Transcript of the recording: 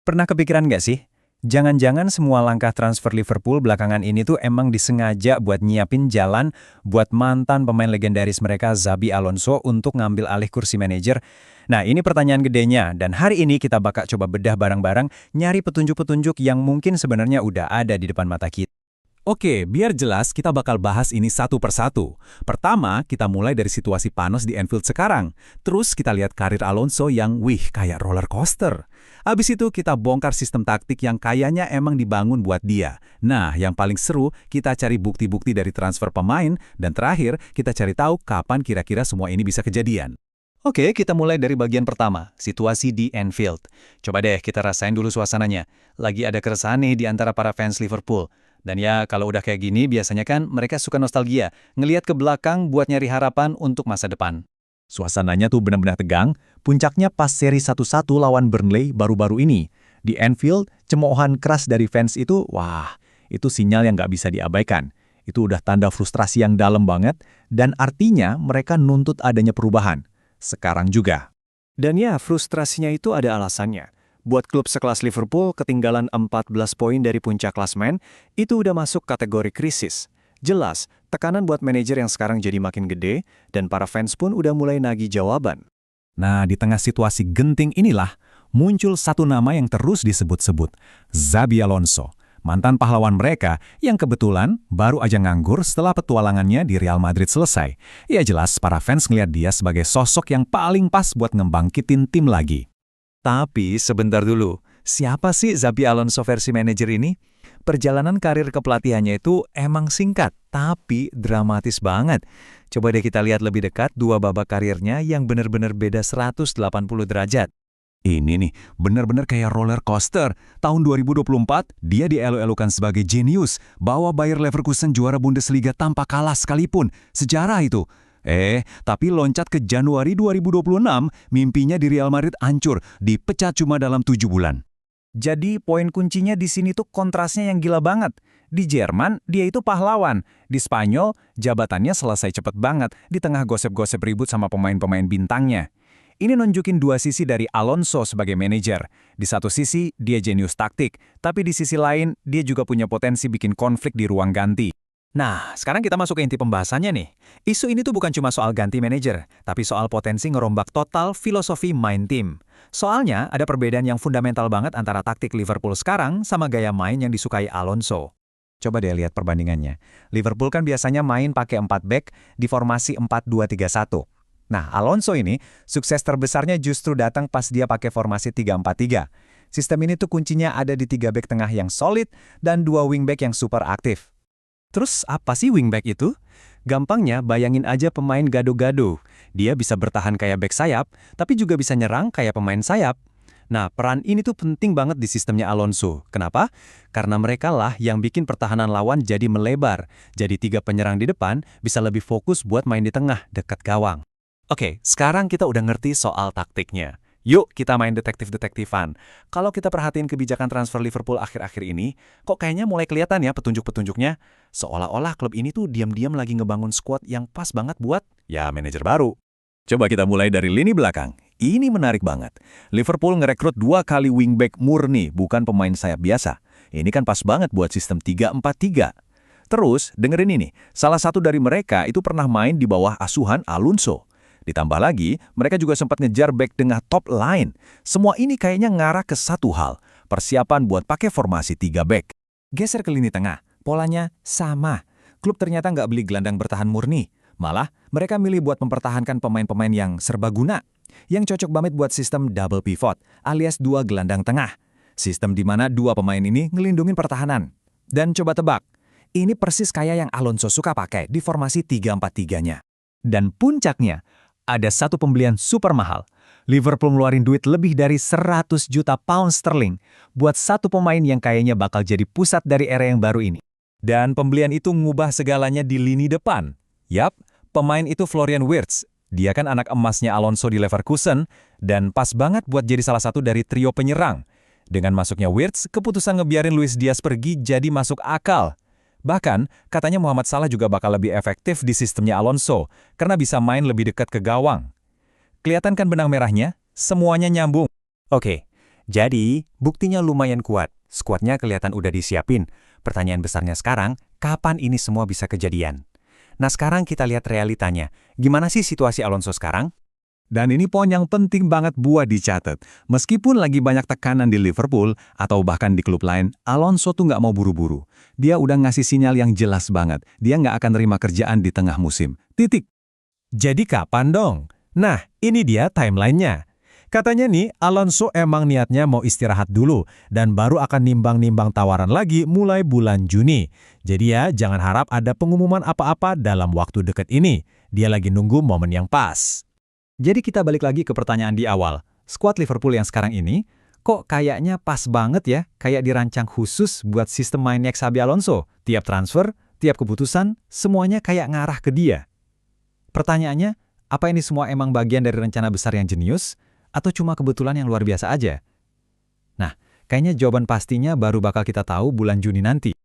Pernah kepikiran nggak sih? Jangan-jangan semua langkah transfer Liverpool belakangan ini tuh emang disengaja buat nyiapin jalan buat mantan pemain legendaris mereka Xabi Alonso untuk ngambil alih kursi manajer. Nah, ini pertanyaan gedenya, dan hari ini kita bakal coba bedah bareng-bareng nyari petunjuk-petunjuk yang mungkin sebenarnya udah ada di depan mata kita. Oke, biar jelas kita bakal bahas ini satu persatu. Pertama, kita mulai dari situasi panas di Anfield sekarang. Terus kita lihat karir Alonso yang, kayak roller coaster. Habis itu kita bongkar sistem taktik yang kayaknya emang dibangun buat dia. Nah, yang paling seru, kita cari bukti-bukti dari transfer pemain, dan terakhir, kita cari tahu kapan kira-kira semua ini bisa kejadian. Oke, kita mulai dari bagian pertama, situasi di Anfield. Coba deh kita rasain dulu suasananya. Lagi ada keresahan nih di antara para fans Liverpool. Dan ya, kalau udah kayak gini, biasanya kan mereka suka nostalgia, ngelihat ke belakang buat nyari harapan untuk masa depan. Suasananya tuh benar-benar tegang, puncaknya pas seri 1-1 lawan Burnley baru-baru ini. Di Anfield, cemoohan keras dari fans itu, itu sinyal yang nggak bisa diabaikan. Itu udah tanda frustrasi yang dalam banget, dan artinya mereka nuntut adanya perubahan. Sekarang juga. Dan ya, frustrasinya itu ada alasannya. Buat klub sekelas Liverpool, ketinggalan 14 poin dari puncak klasemen, itu udah masuk kategori krisis. Jelas, tekanan buat manajer yang sekarang jadi makin gede, dan para fans pun udah mulai nagih jawaban. Nah, di tengah situasi genting inilah, muncul satu nama yang terus disebut-sebut, Xabi Alonso, mantan pahlawan mereka yang kebetulan baru aja nganggur setelah petualangannya di Real Madrid selesai. Ya jelas, para fans ngeliat dia sebagai sosok yang paling pas buat ngebangkitin tim lagi. Tapi sebentar dulu, siapa sih Xabi Alonso versi manajer ini? Perjalanan karir kepelatihannya itu emang singkat, tapi dramatis banget. Coba deh kita lihat lebih dekat dua babak karirnya yang benar-benar beda 180 derajat. Ini nih, benar-benar kayak roller coaster. Tahun 2024, dia dielu-elukan sebagai jenius, bawa Bayer Leverkusen juara Bundesliga tanpa kalah sekalipun. Sejarah itu. Tapi loncat ke Januari 2026, mimpinya di Real Madrid hancur, dipecat cuma dalam 7 bulan. Jadi poin kuncinya di sini tuh kontrasnya yang gila banget. Di Jerman, dia itu pahlawan. Di Spanyol, jabatannya selesai cepet banget di tengah gosip-gosip ribut sama pemain-pemain bintangnya. Ini nunjukin dua sisi dari Alonso sebagai manajer. Di satu sisi, dia jenius taktik, tapi di sisi lain, dia juga punya potensi bikin konflik di ruang ganti. Nah, sekarang kita masuk ke inti pembahasannya nih. Isu ini tuh bukan cuma soal ganti manajer, tapi soal potensi ngerombak total filosofi main tim. Soalnya, ada perbedaan yang fundamental banget antara taktik Liverpool sekarang sama gaya main yang disukai Alonso. Coba deh lihat perbandingannya. Liverpool kan biasanya main pakai 4 back di formasi 4-2-3-1. Nah, Alonso ini, sukses terbesarnya justru datang pas dia pakai formasi 3-4-3. Sistem ini tuh kuncinya ada di 3 back tengah yang solid dan 2 wingback yang super aktif. Terus apa sih wingback itu? Gampangnya bayangin aja pemain gado-gado. Dia bisa bertahan kayak back sayap, tapi juga bisa nyerang kayak pemain sayap. Nah, peran ini tuh penting banget di sistemnya Alonso. Kenapa? Karena mereka lah yang bikin pertahanan lawan jadi melebar. Jadi 3 penyerang di depan bisa lebih fokus buat main di tengah, dekat gawang. Oke, sekarang kita udah ngerti soal taktiknya. Yuk kita main detektif-detektifan. Kalau kita perhatiin kebijakan transfer Liverpool akhir-akhir ini, kok kayaknya mulai kelihatan ya petunjuk-petunjuknya? Seolah-olah klub ini tuh diam-diam lagi ngebangun skuad yang pas banget buat, manajer baru. Coba kita mulai dari lini belakang. Ini menarik banget. Liverpool ngerekrut 2 kali wingback murni, bukan pemain sayap biasa. Ini kan pas banget buat sistem 3-4-3. Terus, dengerin ini, salah satu dari mereka itu pernah main di bawah asuhan Alonso. Ditambah lagi, mereka juga sempat ngejar back tengah top line. Semua ini kayaknya ngarah ke satu hal, persiapan buat pakai formasi 3 back. Geser ke lini tengah, polanya sama. Klub ternyata nggak beli gelandang bertahan murni. Malah, mereka milih buat mempertahankan pemain-pemain yang serbaguna, yang cocok banget buat sistem double pivot, alias 2 gelandang tengah. Sistem di mana 2 pemain ini ngelindungin pertahanan. Dan coba tebak, ini persis kayak yang Alonso suka pakai di formasi 3-4-3-nya. Dan puncaknya, ada satu pembelian super mahal. Liverpool ngeluarin duit lebih dari 100 juta pound sterling buat satu pemain yang kayaknya bakal jadi pusat dari era yang baru ini. Dan pembelian itu ngubah segalanya di lini depan. Yap, pemain itu Florian Wirtz. Dia kan anak emasnya Alonso di Leverkusen dan pas banget buat jadi salah satu dari trio penyerang. Dengan masuknya Wirtz, keputusan ngebiarin Luis Diaz pergi jadi masuk akal. Bahkan, katanya Muhammad Salah juga bakal lebih efektif di sistemnya Alonso, karena bisa main lebih dekat ke gawang. Kelihatan kan benang merahnya? Semuanya nyambung. Oke, Jadi, buktinya lumayan kuat. Skuadnya kelihatan udah disiapin. Pertanyaan besarnya sekarang, kapan ini semua bisa kejadian? Nah, sekarang kita lihat realitanya. Gimana sih situasi Alonso sekarang? Dan ini poin yang penting banget buat dicatat. Meskipun lagi banyak tekanan di Liverpool atau bahkan di klub lain, Alonso tuh nggak mau buru-buru. Dia udah ngasih sinyal yang jelas banget. Dia nggak akan terima kerjaan di tengah musim. Titik. Jadi kapan dong? Nah, ini dia timelinenya. Katanya nih, Alonso emang niatnya mau istirahat dulu dan baru akan nimbang-nimbang tawaran lagi mulai bulan Juni. Jadi ya, jangan harap ada pengumuman apa-apa dalam waktu dekat ini. Dia lagi nunggu momen yang pas. Jadi kita balik lagi ke pertanyaan di awal. Skuad Liverpool yang sekarang ini, kok kayaknya pas banget ya, kayak dirancang khusus buat sistem mainnya Xabi Alonso. Tiap transfer, tiap keputusan, semuanya kayak ngarah ke dia. Pertanyaannya, apa ini semua emang bagian dari rencana besar yang jenius? Atau cuma kebetulan yang luar biasa aja? Nah, kayaknya jawaban pastinya baru bakal kita tahu bulan Juni nanti.